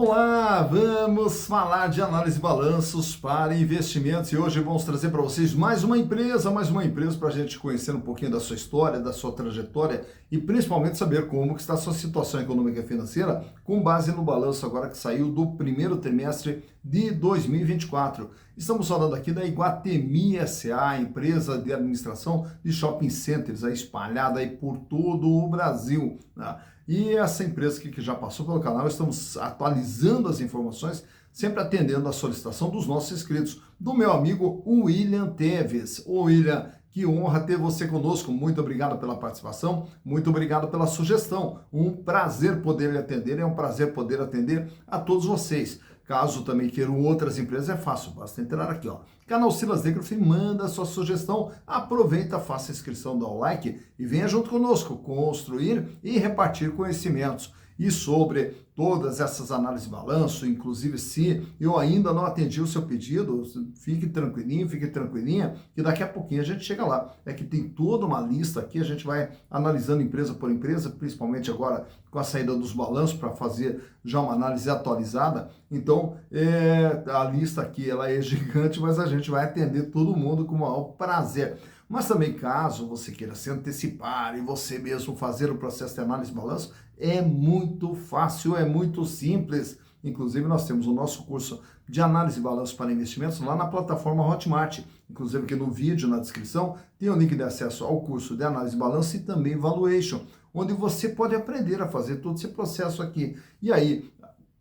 Olá, vamos falar de análise de balanços para investimentos e hoje vamos trazer para vocês mais uma empresa para a gente conhecer um pouquinho da sua história, da sua trajetória e principalmente saber como que está a sua situação econômica e financeira com base no balanço agora que saiu do primeiro trimestre de 2024. Estamos falando aqui da Iguatemi S.A., empresa de administração de shopping centers espalhada aí por todo o Brasil, né? E essa empresa que já passou pelo canal, estamos atualizando as informações, sempre atendendo a solicitação dos nossos inscritos, do meu amigo William Teves. Ô William, que honra ter você conosco, muito obrigado pela participação, muito obrigado pela sugestão, um prazer poder lhe atender, é um prazer poder atender a todos vocês. Caso também queiram outras empresas, é fácil, basta entrar aqui, ó. Canal Silas Necrof, manda a sua sugestão, aproveita, faça a inscrição, dá o like e venha junto conosco construir e repartir conhecimentos. E sobre todas essas análises de balanço, inclusive se eu ainda não atendi o seu pedido, fique tranquilinho, fique tranquilinha, que daqui a pouquinho a gente chega lá. É que tem toda uma lista aqui, a gente vai analisando empresa por empresa, principalmente agora com a saída dos balanços para fazer já uma análise atualizada. Então, a lista aqui ela é gigante, mas a gente vai atender todo mundo com o maior prazer. Mas também, caso você queira se antecipar e você mesmo fazer o processo de análise de balanço, é muito fácil, é muito simples. Inclusive, nós temos o nosso curso de análise de balanço para investimentos lá na plataforma Hotmart. Inclusive, aqui no vídeo, na descrição, tem o link de acesso ao curso de análise de balanço e também valuation, onde você pode aprender a fazer todo esse processo aqui. E aí,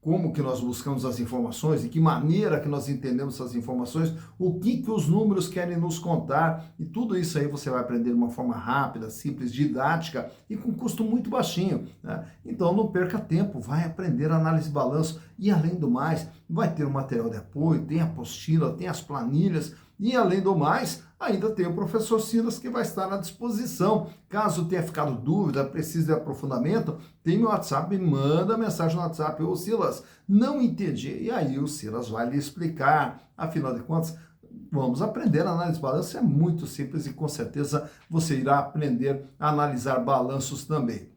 como que nós buscamos as informações, de que maneira que nós entendemos essas informações, o que os números querem nos contar, e tudo isso aí você vai aprender de uma forma rápida, simples, didática e com custo muito baixinho, né? Então não perca tempo, vai aprender análise de balanço e além do mais, vai ter um material de apoio, tem a apostila, tem as planilhas e além do mais, ainda tem o professor Silas que vai estar à disposição. Caso tenha ficado dúvida, precise de aprofundamento, tem meu WhatsApp, me manda mensagem no WhatsApp. Ô Silas, não entendi. E aí o Silas vai lhe explicar. Afinal de contas, vamos aprender a análise de balanço, é muito simples e com certeza você irá aprender a analisar balanços também.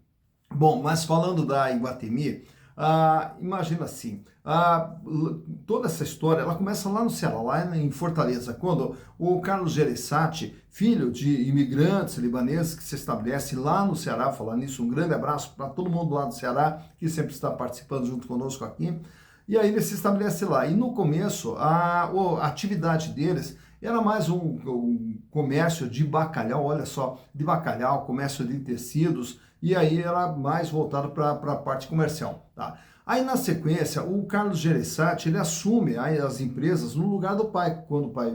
Bom, mas falando da Iguatemi, imagina assim, toda essa história, ela começa lá no Ceará, lá em Fortaleza, quando o Carlos Gereissati, filho de imigrantes libaneses que se estabelece lá no Ceará, falando nisso, um grande abraço para todo mundo lá do Ceará, que sempre está participando junto conosco aqui, e aí ele se estabelece lá, e no começo, a atividade deles era mais um comércio de bacalhau, olha só, de bacalhau, comércio de tecidos, e aí era mais voltado para a parte comercial, tá? Aí na sequência, o Carlos Gereissati, ele assume aí as empresas no lugar do pai. Quando o pai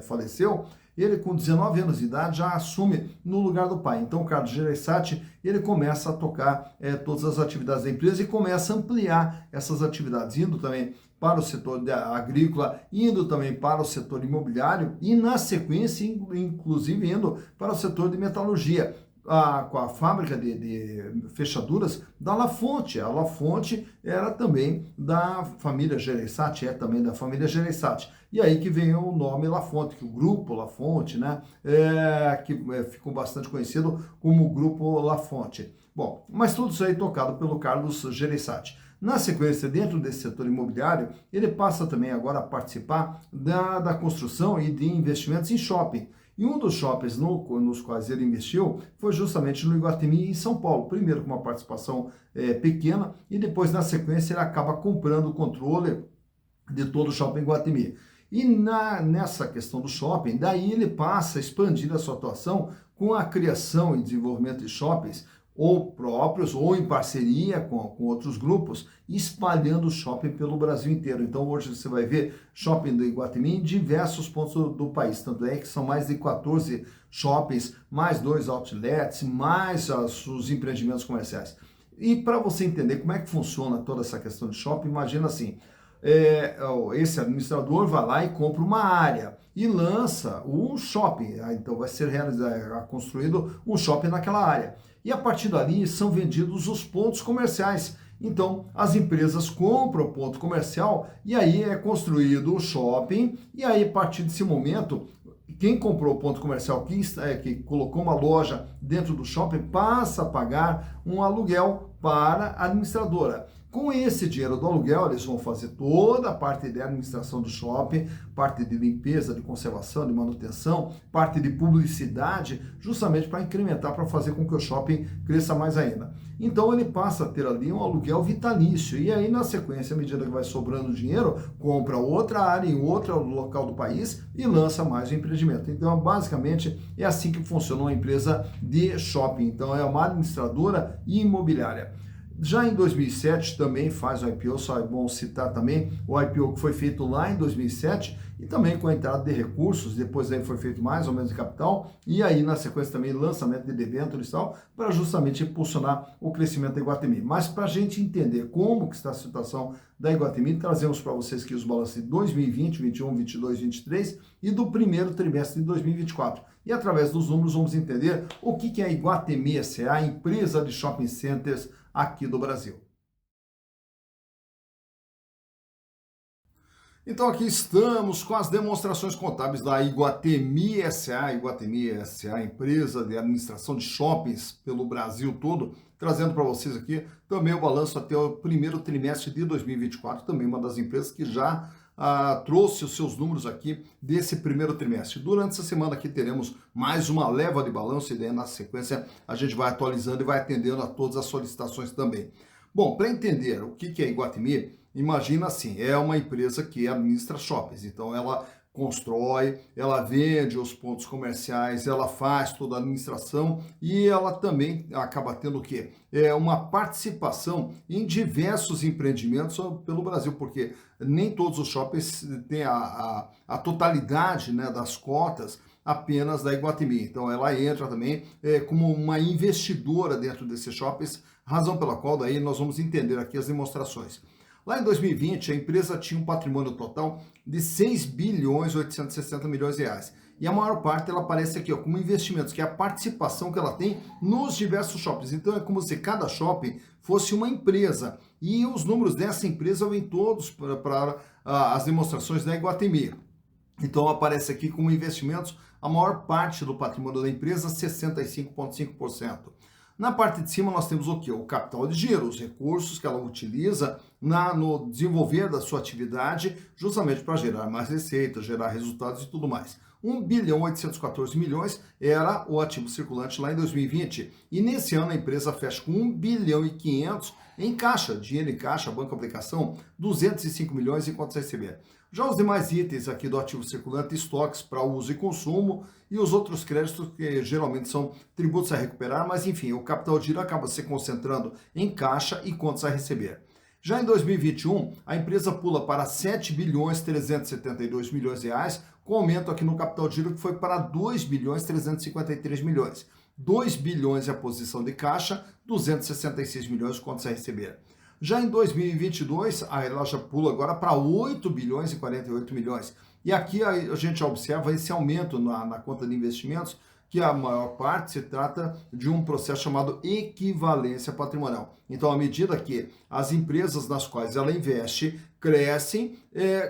faleceu, ele com 19 anos de idade já assume no lugar do pai. Então o Carlos Gereissati, ele começa a tocar todas as atividades da empresa e começa a ampliar essas atividades, indo também para o setor agrícola, indo também para o setor imobiliário e na sequência, inclusive indo para o setor de metalurgia. Com a fábrica de fechaduras da La Fonte. A La Fonte era também da família Gereissati, é também da família Gereissati. E aí que vem o nome La Fonte, que o grupo La Fonte, né, que ficou bastante conhecido como o grupo La Fonte. Bom, mas tudo isso aí tocado pelo Carlos Gereissati. Na sequência, dentro desse setor imobiliário, ele passa também agora a participar da construção e de investimentos em shopping. E um dos shoppings nos quais ele investiu foi justamente no Iguatemi, em São Paulo. Primeiro com uma participação pequena e depois, na sequência, ele acaba comprando o controle de todo o shopping Iguatemi. E nessa questão do shopping, daí ele passa a expandir a sua atuação com a criação e desenvolvimento de shoppings ou próprios, ou em parceria com outros grupos, espalhando o shopping pelo Brasil inteiro. Então hoje você vai ver shopping do Iguatemi em diversos pontos do país, tanto é que são mais de 14 shoppings, mais 2 outlets, mais os empreendimentos comerciais. E para você entender como é que funciona toda essa questão de shopping, imagina assim, esse administrador vai lá e compra uma área e lança um shopping, então vai ser construído um shopping naquela área. E a partir dali são vendidos os pontos comerciais. Então, as empresas compram o ponto comercial e aí é construído o shopping. E aí, a partir desse momento, quem comprou o ponto comercial, que colocou uma loja dentro do shopping, passa a pagar um aluguel para a administradora. Com esse dinheiro do aluguel, eles vão fazer toda a parte de administração do shopping, parte de limpeza, de conservação, de manutenção, parte de publicidade, justamente para incrementar, para fazer com que o shopping cresça mais ainda. Então ele passa a ter ali um aluguel vitalício e aí na sequência, à medida que vai sobrando dinheiro, compra outra área em outro local do país e lança mais um empreendimento. Então basicamente é assim que funciona uma empresa de shopping. Então é uma administradora imobiliária. Já em 2007 também faz o IPO, só é bom citar também o IPO que foi feito lá em 2007 e também com a entrada de recursos, depois aí foi feito mais ou menos de capital e aí na sequência também lançamento de debêntures e tal, para justamente impulsionar o crescimento da Iguatemi. Mas para a gente entender como que está a situação da Iguatemi, trazemos para vocês aqui os balanços de 2020, 21, 22, 23 e do primeiro trimestre de 2024. E através dos números vamos entender o que é a Iguatemi S.A., a empresa de shopping centers aqui do Brasil. Então aqui estamos com as demonstrações contábeis da Iguatemi S.A., empresa de administração de shoppings pelo Brasil todo, trazendo para vocês aqui também o balanço até o primeiro trimestre de 2024, também uma das empresas que já trouxe os seus números aqui desse primeiro trimestre. Durante essa semana aqui teremos mais uma leva de balanço e daí na sequência a gente vai atualizando e vai atendendo a todas as solicitações também. Bom, para entender o que é Iguatemi, imagina assim, é uma empresa que administra shoppings, então ela constrói, ela vende os pontos comerciais, ela faz toda a administração e ela também acaba tendo o quê? Uma participação em diversos empreendimentos pelo Brasil, porque nem todos os shoppings têm a totalidade, né, das cotas apenas da Iguatemi. Então ela entra também como uma investidora dentro desses shoppings, razão pela qual daí nós vamos entender aqui as demonstrações. Lá em 2020, a empresa tinha um patrimônio total de 6 bilhões 860 milhões de reais. E a maior parte ela aparece aqui ó, como investimentos, que é a participação que ela tem nos diversos shoppings. Então é como se cada shopping fosse uma empresa. E os números dessa empresa vêm todos para as demonstrações da Iguatemi. Então aparece aqui como investimentos a maior parte do patrimônio da empresa, 65,5%. Na parte de cima nós temos o quê? O capital de giro, os recursos que ela utiliza no desenvolver da sua atividade, justamente para gerar mais receita, gerar resultados e tudo mais. 1 bilhão 814 milhões era o ativo circulante lá em 2020. E nesse ano a empresa fecha com 1 bilhão e 500 em caixa, dinheiro em caixa, banco aplicação, 205 milhões em contas a receber. Já os demais itens aqui do ativo circulante, estoques para uso e consumo e os outros créditos que geralmente são tributos a recuperar, mas enfim, o capital de giro acaba se concentrando em caixa e contas a receber. Já em 2021, a empresa pula para 7 bilhões 372 milhões de reais, com aumento aqui no capital de giro que foi para 2 bilhões 353 milhões. 2 bilhões é a posição de caixa, 266 milhões contas a receber. Já em 2022, ela já pula agora para 8 bilhões e 48 milhões. E aqui a gente observa esse aumento na conta de investimentos, que a maior parte se trata de um processo chamado equivalência patrimonial. Então, à medida que as empresas nas quais ela investe crescem,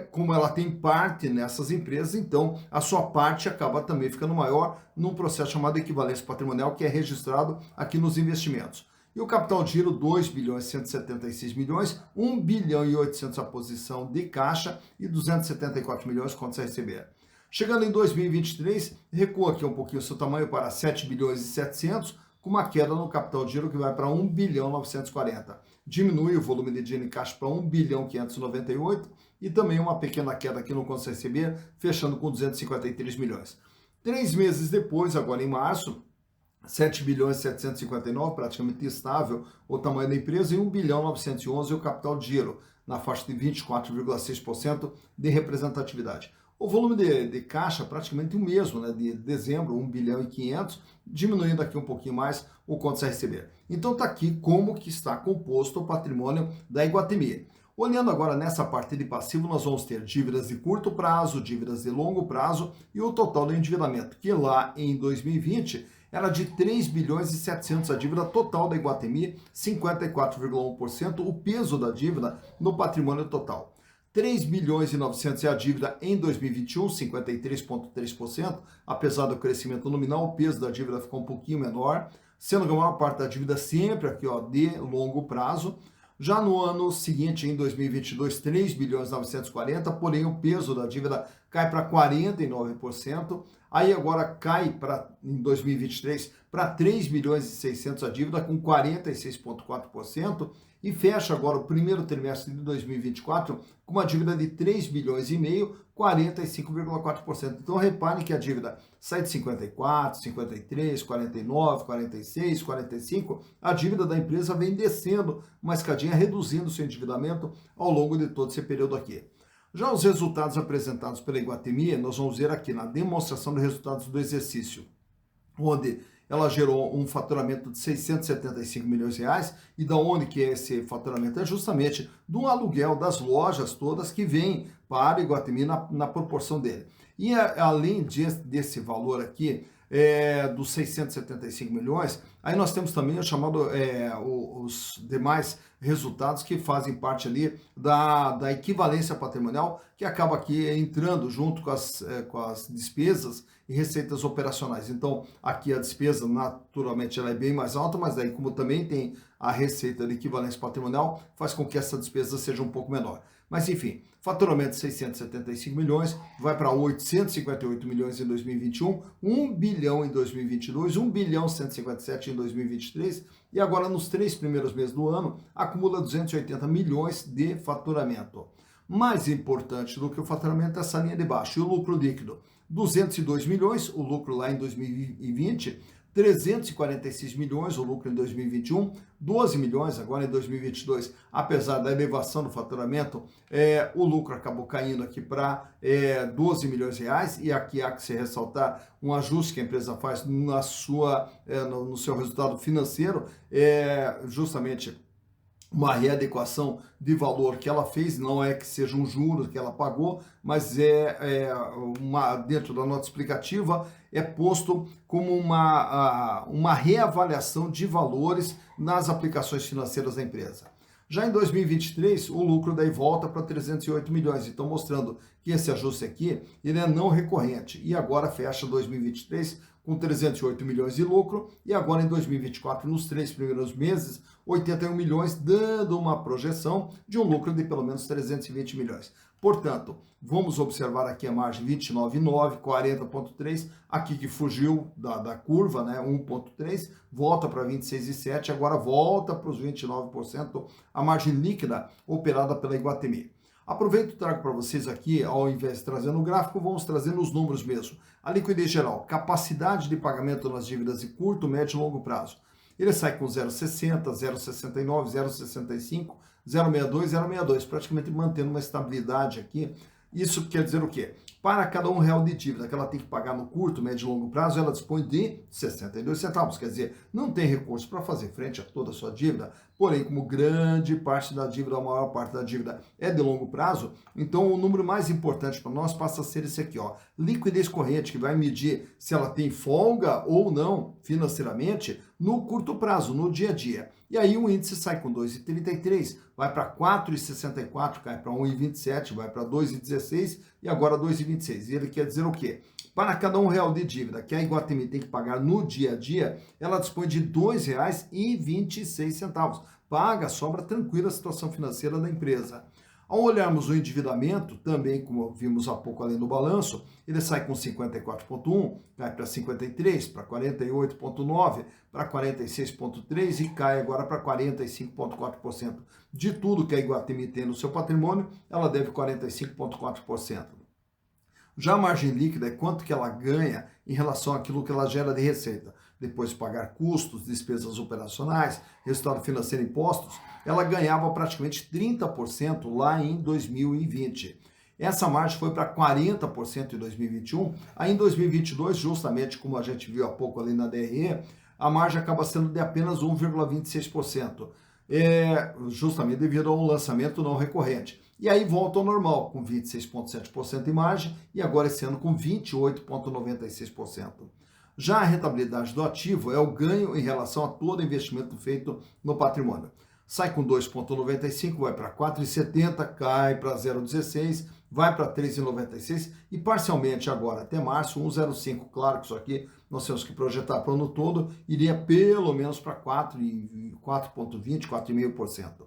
como ela tem parte nessas empresas, então a sua parte acaba também ficando maior num processo chamado equivalência patrimonial, que é registrado aqui nos investimentos. E o capital de giro, 2 bilhões e 176 milhões, 1 bilhão e 800 a posição de caixa e 274 milhões contas a receber. Chegando em 2023, recua aqui um pouquinho o seu tamanho para 7 bilhões e 700, com uma queda no capital de giro que vai para 1 bilhão 940. Diminui o volume de dinheiro em caixa para 1 bilhão 598 e também uma pequena queda aqui no contas a receber, fechando com 253 milhões. 3 meses depois, agora em março, 7 bilhões e 759, praticamente estável o tamanho da empresa, e 1 bilhão 911 o capital de giro, na faixa de 24,6% de representatividade. O volume de caixa praticamente o mesmo, né, de dezembro, 1 bilhão e 500, diminuindo aqui um pouquinho mais o contas a receber. Então está aqui como que está composto o patrimônio da Iguatemi. Olhando agora nessa parte de passivo, nós vamos ter dívidas de curto prazo, dívidas de longo prazo e o total do endividamento, que lá em 2020 era de 3 bilhões e 700 a dívida total da Iguatemi, 54,1% o peso da dívida no patrimônio total. 3 bilhões e 900 é a dívida em 2021, 53,3%, apesar do crescimento nominal, o peso da dívida ficou um pouquinho menor, sendo que a maior parte da dívida sempre aqui ó, de longo prazo. Já no ano seguinte, em 2022, 3 bilhões 940, porém o peso da dívida cai para 49%, aí agora cai para em 2023 para 3 bilhões e 600 a dívida com 46,4% e fecha agora o primeiro trimestre de 2024 com uma dívida de 3 bilhões e meio, 45,4%. Então reparem que a dívida sai de 54, 53, 49, 46, 45, a dívida da empresa vem descendo uma escadinha, reduzindo seu endividamento ao longo de todo esse período aqui. Já os resultados apresentados pela Iguatemi, nós vamos ver aqui na demonstração de resultados do exercício, onde ela gerou um faturamento de 675 milhões de reais, e da onde que é esse faturamento? É justamente do aluguel das lojas todas que vem para o Iguatemi na proporção dele. E além desse valor aqui, dos 675 milhões, aí nós temos também o chamado, os demais resultados que fazem parte ali da equivalência patrimonial, que acaba aqui entrando junto com as despesas e receitas operacionais. Então, aqui a despesa, naturalmente, ela é bem mais alta, mas daí, como também tem a receita de equivalência patrimonial, faz com que essa despesa seja um pouco menor. Mas, enfim, faturamento de 675 milhões, vai para 858 milhões em 2021, 1 bilhão em 2022, 1 bilhão 157 em 2023, e agora nos 3 primeiros meses do ano, acumula 280 milhões de faturamento. Mais importante do que o faturamento é essa linha de baixo, e o lucro líquido, 202 milhões, o lucro lá em 2020, 346 milhões, o lucro em 2021, 12 milhões agora em 2022, apesar da elevação do faturamento, o lucro acabou caindo aqui para 12 milhões de reais, e aqui há que se ressaltar um ajuste que a empresa faz no seu resultado financeiro, justamente uma readequação de valor que ela fez, não é que seja um juro que ela pagou, mas dentro da nota explicativa é posto como uma reavaliação de valores nas aplicações financeiras da empresa. Já em 2023, o lucro daí volta para 308 milhões, então mostrando que esse ajuste aqui ele é não recorrente, e agora fecha 2023 com 308 milhões de lucro, e agora em 2024, nos 3 primeiros meses, 81 milhões, dando uma projeção de um lucro de pelo menos 320 milhões. Portanto, vamos observar aqui a margem 29,9, 40,3, aqui que fugiu da curva, né, 1,3, volta para 26,7, agora volta para os 29%, a margem líquida operada pela Iguatemi. Aproveito e trago para vocês aqui, ao invés de trazer no gráfico, vamos trazer nos números mesmo. A liquidez geral, capacidade de pagamento nas dívidas de curto, médio e longo prazo. Ele sai com 0,60, 0,69, 0,65, 0,62, 0,62, praticamente mantendo uma estabilidade aqui. Isso quer dizer o quê? Para cada R$1 de dívida que ela tem que pagar no curto, médio e longo prazo, ela dispõe de 62 centavos. Quer dizer, não tem recurso para fazer frente a toda a sua dívida, porém, como grande parte da dívida, a maior parte da dívida é de longo prazo, então o número mais importante para nós passa a ser esse aqui, ó, liquidez corrente, que vai medir se ela tem folga ou não financeiramente no curto prazo, no dia a dia. E aí o índice sai com 2,33, vai para 4,64, cai para 1,27, vai para 2,16 e agora 2,26. E ele quer dizer o quê? Para cada R$1 de dívida que a Iguatemi tem que pagar no dia a dia, ela dispõe de R$ 2,26. Paga, sobra tranquila a situação financeira da empresa. Ao olharmos o endividamento, também como vimos há pouco ali no balanço, ele sai com 54,1, cai para 53, para 48,9, para 46,3 e cai agora para 45,4%. De tudo que a Iguatemi tem no seu patrimônio, ela deve 45,4%. Já a margem líquida é quanto que ela ganha em relação àquilo que ela gera de receita. Depois de pagar custos, despesas operacionais, resultado financeiro e impostos, ela ganhava praticamente 30% lá em 2020. Essa margem foi para 40% em 2021. Aí em 2022, justamente como a gente viu há pouco ali na DRE, a margem acaba sendo de apenas 1,26%. Justamente devido a um lançamento não recorrente. E aí volta ao normal, com 26,7% em margem, e agora esse ano com 28,96%. Já a rentabilidade do ativo é o ganho em relação a todo investimento feito no patrimônio. Sai com 2,95, vai para 4,70, cai para 0,16, vai para 3,96 e parcialmente agora até março 1,05. Claro que isso aqui nós temos que projetar para o ano todo, iria pelo menos para 4,20, 4,5%.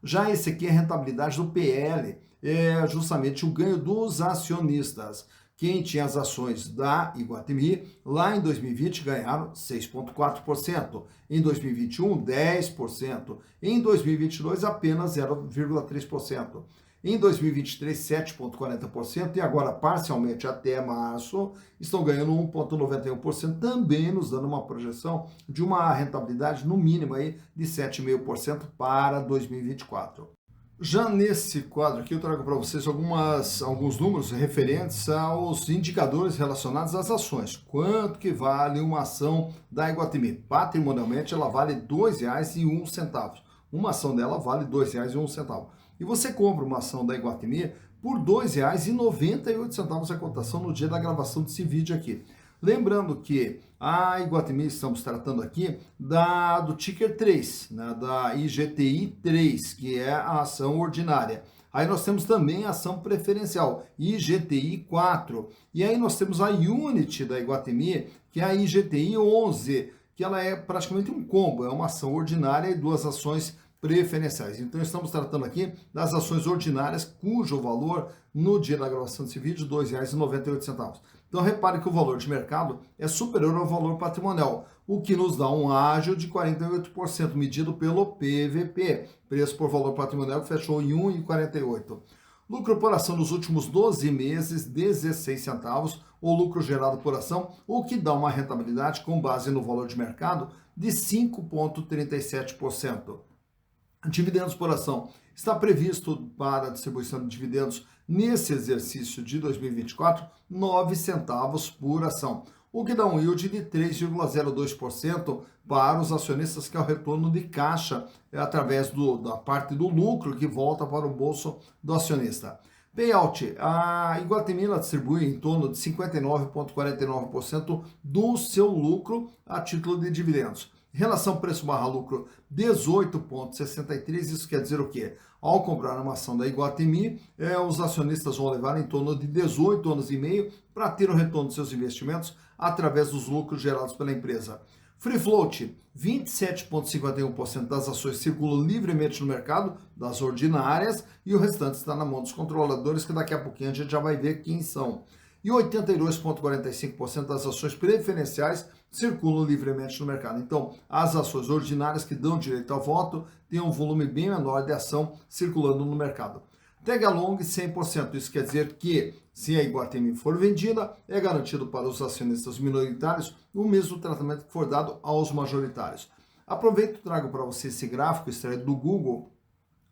Já esse aqui é a rentabilidade do PL, é justamente o ganho dos acionistas. Quem tinha as ações da Iguatemi, lá em 2020 ganharam 6,4%, em 2021 10%, em 2022 apenas 0,3%. Em 2023, 7,40% e agora, parcialmente até março, estão ganhando 1,91%, também nos dando uma projeção de uma rentabilidade no mínimo aí de 7,5% para 2024. Já nesse quadro aqui eu trago para vocês alguns números referentes aos indicadores relacionados às ações. Quanto que vale uma ação da Iguatemi? Patrimonialmente ela vale R$ 2,01. Uma ação dela vale R$ 2,01. E você compra uma ação da Iguatemi por R$ 2,98 a cotação no dia da gravação desse vídeo aqui. Lembrando que a Iguatemi, estamos tratando aqui do ticker 3, né, da IGTI 3, que é a ação ordinária. Aí nós temos também a ação preferencial, IGTI 4. E aí nós temos a Unity da Iguatemi, que é a IGTI 11, que ela é praticamente um combo, é uma ação ordinária e duas ações preferenciais. Então estamos tratando aqui das ações ordinárias, cujo valor no dia da gravação desse vídeo R$ 2,98. Então repare que o valor de mercado é superior ao valor patrimonial, o que nos dá um ágio de 48%, medido pelo PVP, preço por valor patrimonial, que fechou em 1,48. Lucro por ação nos últimos 12 meses, 16 centavos, o lucro gerado por ação, o que dá uma rentabilidade com base no valor de mercado de 5,37%. Dividendos por ação. Está previsto para a distribuição de dividendos nesse exercício de 2024, 9 centavos por ação, o que dá um yield de 3,02% para os acionistas, que é o retorno de caixa através da parte do lucro que volta para o bolso do acionista. Payout, a Iguatemi distribui em torno de 59,49% do seu lucro a título de dividendos. Relação preço/lucro 18,63, isso quer dizer o quê? Ao comprar uma ação da Iguatemi, os acionistas vão levar em torno de 18 anos e meio para ter o retorno dos seus investimentos através dos lucros gerados pela empresa. Free float, 27,51% das ações circulam livremente no mercado, das ordinárias, e o restante está na mão dos controladores, que daqui a pouquinho a gente já vai ver quem são. E 82,45% das ações preferenciais circulam livremente no mercado. Então, as ações ordinárias que dão direito ao voto têm um volume bem menor de ação circulando no mercado. Tag along 100%, isso quer dizer que, se a Iguatemi for vendida, é garantido para os acionistas minoritários o mesmo tratamento que for dado aos majoritários. Aproveito e trago para você esse gráfico extraído do Google,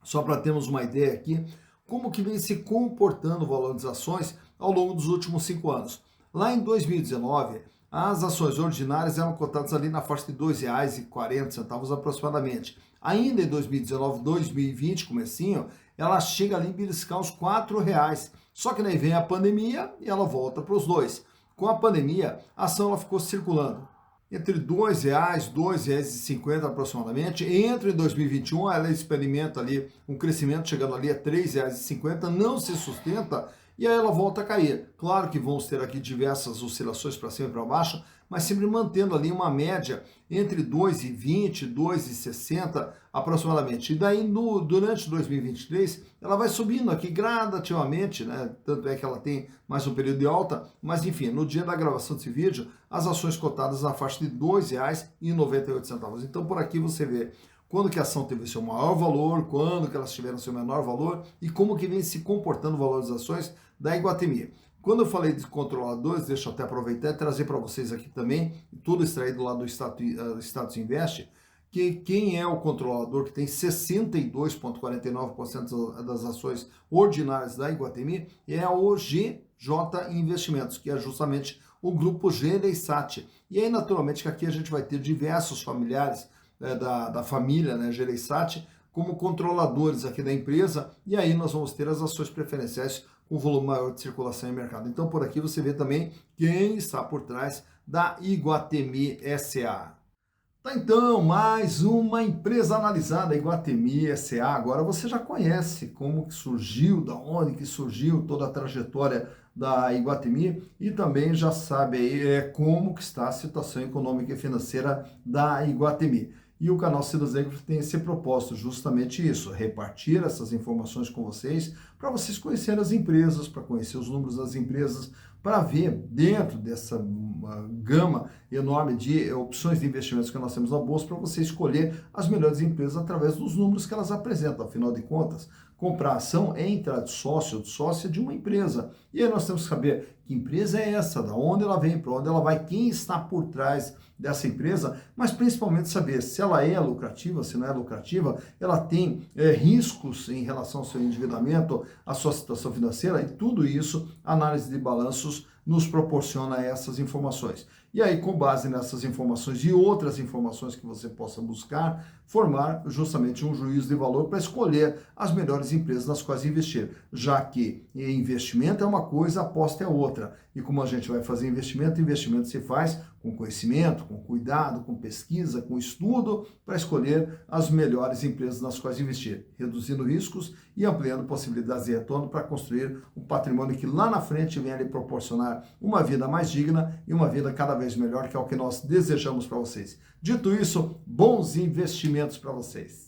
só para termos uma ideia aqui, como que vem se comportando o valor das ações ao longo dos últimos 5 anos. Lá em 2019, as ações ordinárias eram cotadas ali na faixa de R$ 2,40 aproximadamente. Ainda em 2019, 2020, comecinho, ela chega ali a beliscar os R$ 4,00. Só que daí vem a pandemia e ela volta para os dois. Com a pandemia, a ação ela ficou circulando entre R$ 2,00, R$ 2,50 aproximadamente. Entra em 2021, ela experimenta ali um crescimento chegando ali a R$ 3,50, não se sustenta e aí ela volta a cair. Claro que vamos ter aqui diversas oscilações para cima e para baixo, mas sempre mantendo ali uma média entre 2,20 e 2,60 aproximadamente. E daí durante 2023 ela vai subindo aqui gradativamente, né? Tanto é que ela tem mais um período de alta, mas enfim, no dia da gravação desse vídeo, as ações cotadas na faixa de R$ 2,98. Então por aqui você vê quando que a ação teve seu maior valor, quando que elas tiveram seu menor valor e como que vem se comportando o valor das ações da Iguatemi. Quando eu falei de controladores, deixa eu até aproveitar e trazer para vocês aqui também, tudo extraído lá do Status Invest, que quem é o controlador que tem 62,49% das ações ordinárias da Iguatemi é a OGJ Investimentos, que é justamente o grupo Gereissati. E aí, naturalmente, que aqui a gente vai ter diversos familiares da família, né, Gereissati, como controladores aqui da empresa, e aí nós vamos ter as ações preferenciais com volume maior de circulação em mercado. Então, por aqui você vê também quem está por trás da Iguatemi SA. Tá, então, mais uma empresa analisada, Iguatemi SA. Agora você já conhece como que surgiu, da onde que surgiu toda a trajetória da Iguatemi e também já sabe aí como que está a situação econômica e financeira da Iguatemi. E o canal Silas Egger tem esse propósito, justamente isso, repartir essas informações com vocês, para vocês conhecerem as empresas, para conhecer os números das empresas, para ver dentro dessa gama enorme de opções de investimentos que nós temos na Bolsa, para você escolher as melhores empresas através dos números que elas apresentam. Afinal de contas, comprar ação é entrar de sócio ou de sócia de uma empresa. E aí nós temos que saber que empresa é essa, da onde ela vem, para onde ela vai, quem está por trás dessa empresa, mas principalmente saber se ela é lucrativa, se não é lucrativa, ela tem riscos em relação ao seu endividamento, à sua situação financeira, e tudo isso, a análise de balanços nos proporciona essas informações. E aí, com base nessas informações e outras informações que você possa buscar, formar justamente um juízo de valor para escolher as melhores empresas nas quais investir, já que investimento é uma coisa, aposta é outra. E como a gente vai fazer investimento, investimento se faz com conhecimento, com cuidado, com pesquisa, com estudo, para escolher as melhores empresas nas quais investir, reduzindo riscos e ampliando possibilidades de retorno para construir um patrimônio que lá na frente venha lhe proporcionar uma vida mais digna e uma vida cada vez melhor, que é o que nós desejamos para vocês. Dito isso, bons investimentos para vocês.